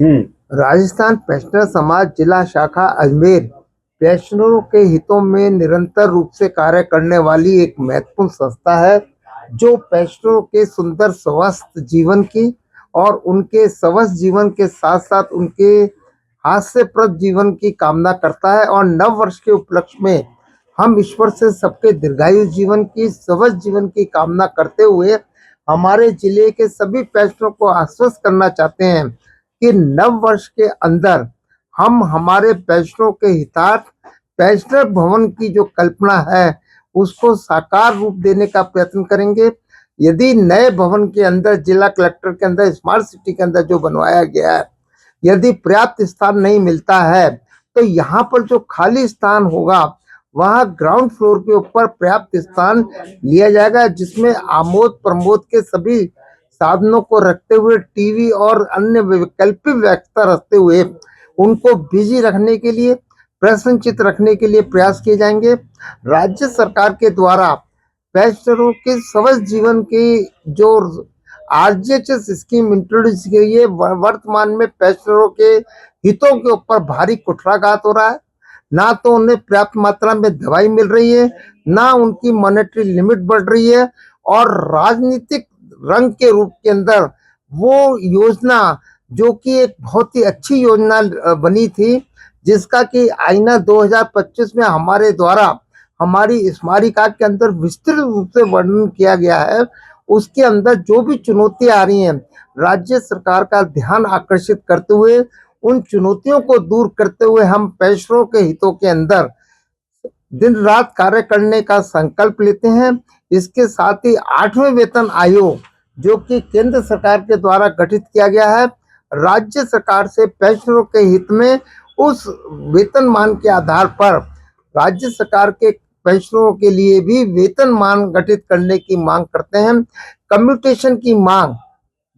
Rajasthan pensioner समाज जिला शाखा अजमेर पेंशनरों के हितों में निरंतर रूप से कार्य करने वाली एक महत्वपूर्ण संस्था है, जो पेंशनरों के सुंदर स्वस्थ जीवन की और उनके स्वस्थ जीवन के साथ साथ उनके हास्यप्रद जीवन की कामना करता है। और नव वर्ष के उपलक्ष्य में हम ईश्वर से सबके दीर्घायु जीवन की, स्वस्थ जीवन की कामना करते हुए हमारे जिले के सभी पेंशनरों को आश्वस्त करना चाहते हैं कि नव वर्ष के अंदर हम हमारे पेंशनरों के हितार्थ पेंशनर भवन की जो कल्पना है उसको साकार रूप देने का प्रयत्न करेंगे। यदि नए भवन के अंदर जिला कलेक्टर के अंदर स्मार्ट सिटी के अंदर जो बनवाया गया है, यदि पर्याप्त स्थान नहीं मिलता है तो यहाँ पर जो खाली स्थान होगा वहाँ ग्राउंड फ्लोर के ऊपर पर्याप्त स्थान लिया जाएगा, जिसमें आमोद प्रमोद के सभी साधनों को रखते हुए टीवी और अन्य वैकल्पिक व्यवस्था रखते हुए उनको बिजी रखने के लिए, प्रसन्नचित रखने के लिए प्रयास किए जाएंगे। राज्य सरकार के द्वारा पेंशनरों के स्वस्थ जीवन की जो आरजीएचएस स्कीम इंट्रोड्यूस की गई है, वर्तमान में पेंशनरों के हितों के ऊपर भारी कुठाराघात हो रहा है। ना तो उन्हें पर्याप्त मात्रा में दवाई मिल रही है, ना उनकी मॉनेटरी लिमिट बढ़ रही है, और राजनीतिक रंग के रूप के अंदर वो योजना जो कि एक बहुत ही अच्छी योजना बनी थी, जिसका कि आईना 2025 में हमारे द्वारा हमारी स्मारिका के अंदर विस्तृत रूप से वर्णन किया गया है, उसके अंदर जो भी चुनौतियां आ रही हैं, राज्य सरकार का ध्यान आकर्षित करते हुए उन चुनौतियों को दूर करते हुए हम पेंशनरों के हितों के अंदर दिन रात कार्य करने का संकल्प लेते हैं। इसके साथ ही 8वें वेतन आयोग जो कि केंद्र सरकार के द्वारा गठित किया गया है, राज्य सरकार से पेंशनरों के हित में उस वेतनमान के आधार पर राज्य सरकार के पेंशनरों के लिए भी वेतनमान गठित करने की मांग करते हैं। कम्यूटेशन की मांग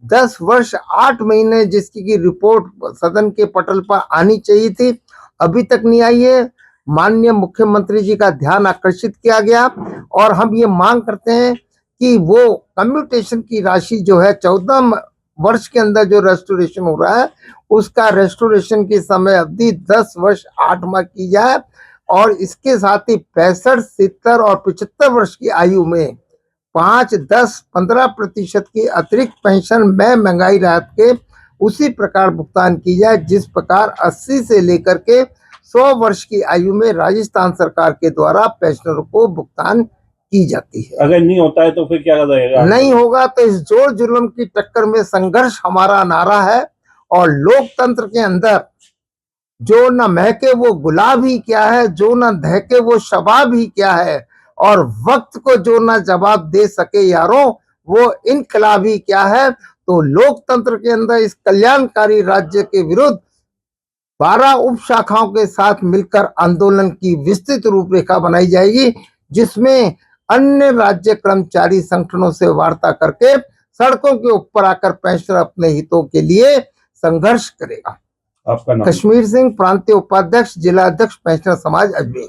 10 वर्ष 8 महीने जिसकी की रिपोर्ट सदन के पटल पर आनी चाहिए थी, अभी तक नहीं आई है। माननीय मुख्यमंत्री जी का ध्यान आकर्षित किया गया और हम ये मांग करते हैं कि वो कम्यूटेशन की राशि जो है 14 वर्ष के अंदर जो रेस्टोरेशन हो रहा है उसका रेस्टोरेशन की समय अवधि 10 वर्ष 8 माह की जाए, और इसके साथ ही 65, 70 और 75 वर्ष की आयु में 5, 10, 15% की अतिरिक्त पेंशन में महंगाई राहत के उसी प्रकार भुगतान की जाए जिस प्रकार 80 से लेकर के 100 वर्ष की आयु में राजस्थान सरकार के द्वारा पेंशनरों को भुगतान की जाती है। अगर नहीं होता है तो फिर क्या रहेगा? नहीं होगा तो इस जोर जुल्म की टक्कर में संघर्ष हमारा नारा है। और लोकतंत्र के अंदर जो न महके वो गुलाब ही क्या है, जो न दहके वो शबाब ही क्या है, और वक्त को जो ना जवाब दे सके यारों वो इनकलाब ही क्या है। तो लोकतंत्र के अंदर इस कल्याणकारी राज्य के विरुद्ध 12 उप शाखाओं के साथ मिलकर आंदोलन की विस्तृत रूपरेखा बनाई जाएगी, जिसमें अन्य राज्य कर्मचारी संगठनों से वार्ता करके सड़कों के ऊपर आकर पेंशनर अपने हितों के लिए संघर्ष करेगा। आपका नाम? कश्मीर सिंह, प्रांतीय उपाध्यक्ष, जिला अध्यक्ष पेंशनर समाज अजमेर।